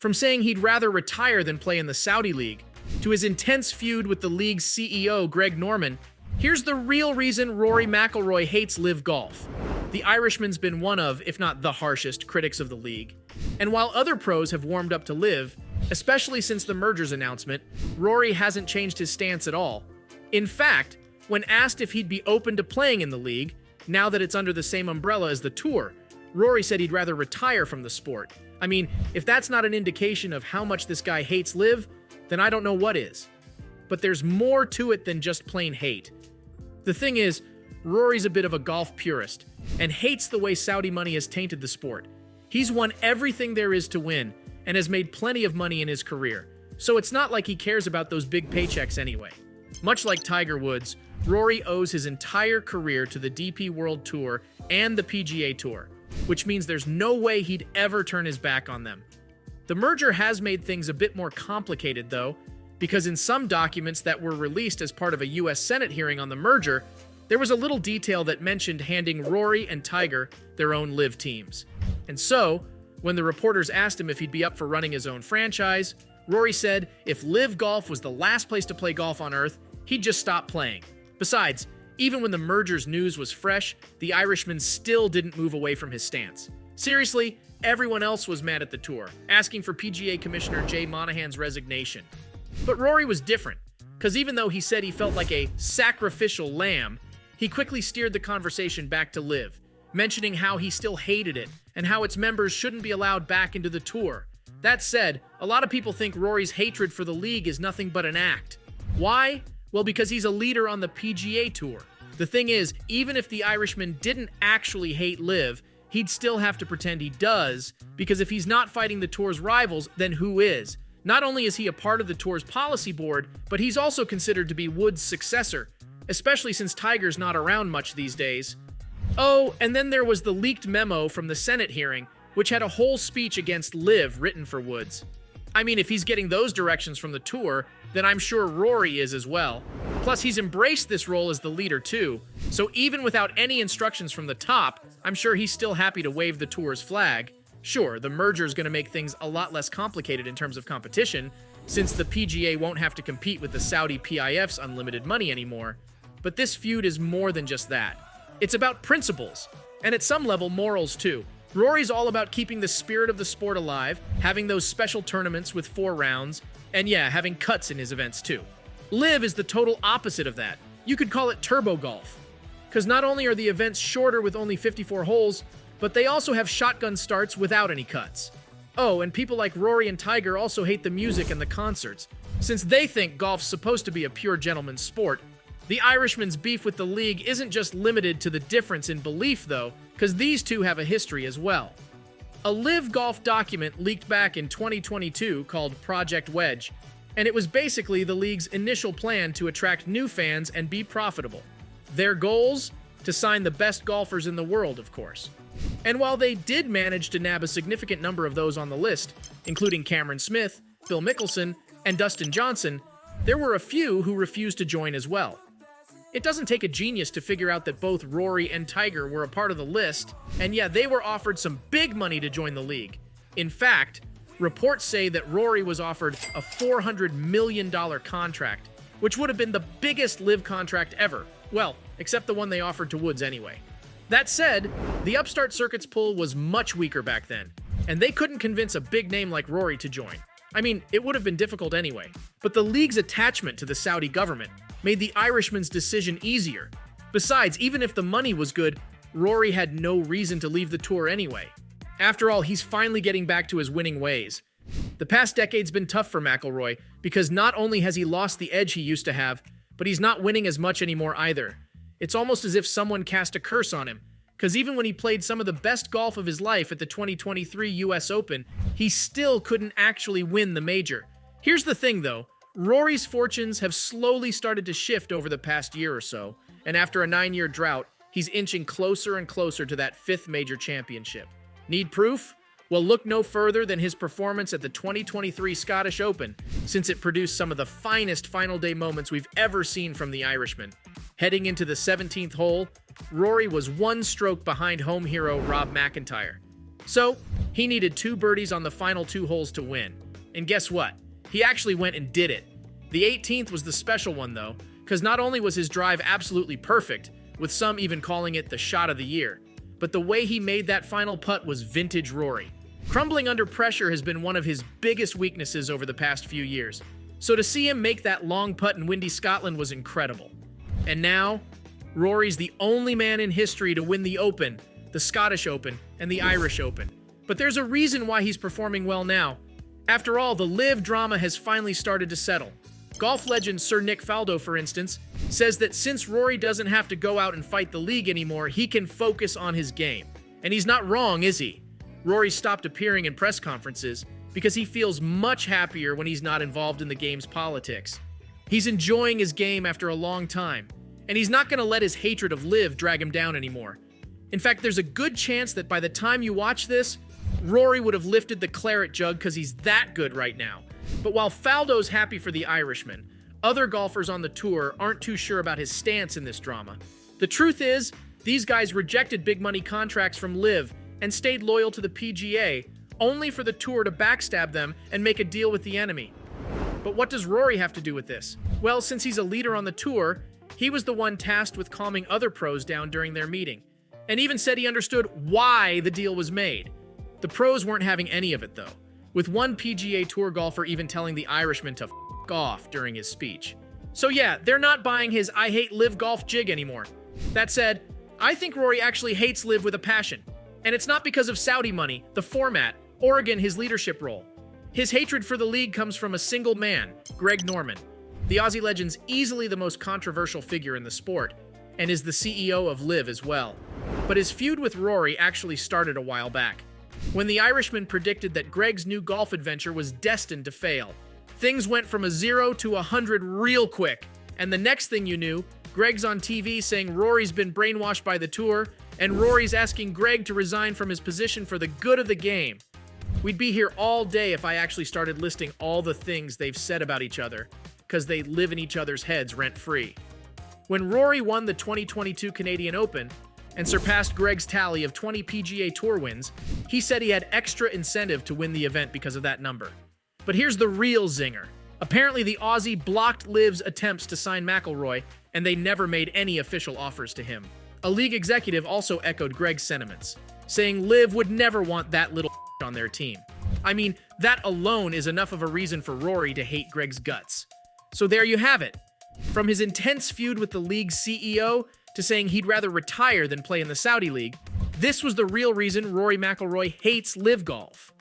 From saying he'd rather retire than play in the Saudi League, to his intense feud with the league's CEO, Greg Norman, here's the real reason Rory McIlroy hates LIV Golf. The Irishman's been one of, if not the harshest, critics of the league. And while other pros have warmed up to LIV, especially since the merger's announcement, Rory hasn't changed his stance at all. In fact, when asked if he'd be open to playing in the league, now that it's under the same umbrella as the tour, Rory said he'd rather retire from the sport. I mean, if that's not an indication of how much this guy hates LIV, then I don't know what is. But there's more to it than just plain hate. The thing is, Rory's a bit of a golf purist, and hates the way Saudi money has tainted the sport. He's won everything there is to win, and has made plenty of money in his career, so it's not like he cares about those big paychecks anyway. Much like Tiger Woods, Rory owes his entire career to the DP World Tour and the PGA Tour, which means there's no way he'd ever turn his back on them. The merger has made things a bit more complicated, though, because in some documents that were released as part of a US Senate hearing on the merger, there was a little detail that mentioned handing Rory and Tiger their own LIV teams. And so, when the reporters asked him if he'd be up for running his own franchise, Rory said if LIV Golf was the last place to play golf on Earth, he'd just stop playing. Besides, even when the merger's news was fresh, the Irishman still didn't move away from his stance. Seriously, everyone else was mad at the tour, asking for PGA Commissioner Jay Monahan's resignation. But Rory was different, because even though he said he felt like a sacrificial lamb, he quickly steered the conversation back to LIV, mentioning how he still hated it and how its members shouldn't be allowed back into the tour. That said, a lot of people think Rory's hatred for the league is nothing but an act. Why? Well, because he's a leader on the PGA Tour. The thing is, even if the Irishman didn't actually hate LIV, he'd still have to pretend he does, because if he's not fighting the tour's rivals, then who is? Not only is he a part of the tour's policy board, but he's also considered to be Woods' successor, especially since Tiger's not around much these days. Oh, and then there was the leaked memo from the Senate hearing, which had a whole speech against LIV written for Woods. I mean, if he's getting those directions from the tour, then I'm sure Rory is as well. Plus, he's embraced this role as the leader too, so even without any instructions from the top, I'm sure he's still happy to wave the tour's flag. Sure, the merger is going to make things a lot less complicated in terms of competition, since the PGA won't have to compete with the Saudi PIF's unlimited money anymore. But this feud is more than just that. It's about principles, and at some level, morals too. Rory's all about keeping the spirit of the sport alive, having those special tournaments with 4 rounds, and yeah, having cuts in his events too. LIV is the total opposite of that. You could call it turbo golf. Because not only are the events shorter with only 54 holes, but they also have shotgun starts without any cuts. Oh, and people like Rory and Tiger also hate the music and the concerts, since they think golf's supposed to be a pure gentleman's sport. The Irishman's beef with the league isn't just limited to the difference in belief, though, because these two have a history as well. A LIV Golf document leaked back in 2022 called Project Wedge, and it was basically the league's initial plan to attract new fans and be profitable. Their goals? To sign the best golfers in the world, of course. And while they did manage to nab a significant number of those on the list, including Cameron Smith, Phil Mickelson, and Dustin Johnson, there were a few who refused to join as well. It doesn't take a genius to figure out that both Rory and Tiger were a part of the list, and yeah, they were offered some big money to join the league. In fact, reports say that Rory was offered a $400 million contract, which would have been the biggest LIV contract ever. Well, except the one they offered to Woods anyway. That said, the upstart circuit's pull was much weaker back then, and they couldn't convince a big name like Rory to join. I mean, it would have been difficult anyway, but the league's attachment to the Saudi government made the Irishman's decision easier. Besides, even if the money was good, Rory had no reason to leave the tour anyway. After all, he's finally getting back to his winning ways. The past decade's been tough for McIlroy, because not only has he lost the edge he used to have, but he's not winning as much anymore either. It's almost as if someone cast a curse on him, because even when he played some of the best golf of his life at the 2023 US Open, he still couldn't actually win the major. Here's the thing though, Rory's fortunes have slowly started to shift over the past year or so, and after a 9-year drought, he's inching closer and closer to that 5th major championship. Need proof? Well, look no further than his performance at the 2023 Scottish Open, since it produced some of the finest final day moments we've ever seen from the Irishman. Heading into the 17th hole, Rory was 1 stroke behind home hero Rob McIntyre. So, He needed 2 birdies on the final 2 holes to win. And guess what? He actually went and did it. The 18th was the special one though, because not only was his drive absolutely perfect, with some even calling it the shot of the year, but the way he made that final putt was vintage Rory. Crumbling under pressure has been one of his biggest weaknesses over the past few years, so to see him make that long putt in windy Scotland was incredible. And now, Rory's the only man in history to win the Open, the Scottish Open, and the Irish Open. But there's a reason why he's performing well now. After all, the LIV drama has finally started to settle. Golf legend Sir Nick Faldo, for instance, says that since Rory doesn't have to go out and fight the league anymore, he can focus on his game. And he's not wrong, is he? Rory stopped appearing in press conferences because he feels much happier when he's not involved in the game's politics. He's enjoying his game after a long time, and he's not going to let his hatred of LIV drag him down anymore. In fact, there's a good chance that by the time you watch this, Rory would have lifted the claret jug because he's that good right now. But while Faldo's happy for the Irishman, other golfers on the tour aren't too sure about his stance in this drama. The truth is, these guys rejected big money contracts from LIV and stayed loyal to the PGA, only for the tour to backstab them and make a deal with the enemy. But what does Rory have to do with this? Well, since he's a leader on the tour, he was the one tasked with calming other pros down during their meeting, and even said he understood why the deal was made. The pros weren't having any of it, though, with one PGA Tour golfer even telling the Irishman to f*** off during his speech. So yeah, they're not buying his I hate LIV golf jig anymore. That said, I think Rory actually hates LIV with a passion. And it's not because of Saudi money, the format, or again his leadership role. His hatred for the league comes from a single man, Greg Norman. The Aussie legend's easily the most controversial figure in the sport, and is the CEO of LIV as well. But his feud with Rory actually started a while back, when the Irishman predicted that Greg's new golf adventure was destined to fail. Things went from a 0 to 100 real quick, and the next thing you knew, Greg's on TV saying Rory's been brainwashed by the tour, and Rory's asking Greg to resign from his position for the good of the game. We'd be here all day if I actually started listing all the things they've said about each other, because they live in each other's heads rent-free. When Rory won the 2022 Canadian Open, and surpassed Greg's tally of 20 PGA Tour wins, he said he had extra incentive to win the event because of that number. But here's the real zinger. Apparently the Aussie blocked LIV's attempts to sign McIlroy, and they never made any official offers to him. A league executive also echoed Greg's sentiments, saying LIV would never want that little on their team. I mean, that alone is enough of a reason for Rory to hate Greg's guts. So there you have it. From his intense feud with the league's CEO to saying he'd rather retire than play in the Saudi League, this was the real reason Rory McIlroy hates LIV golf.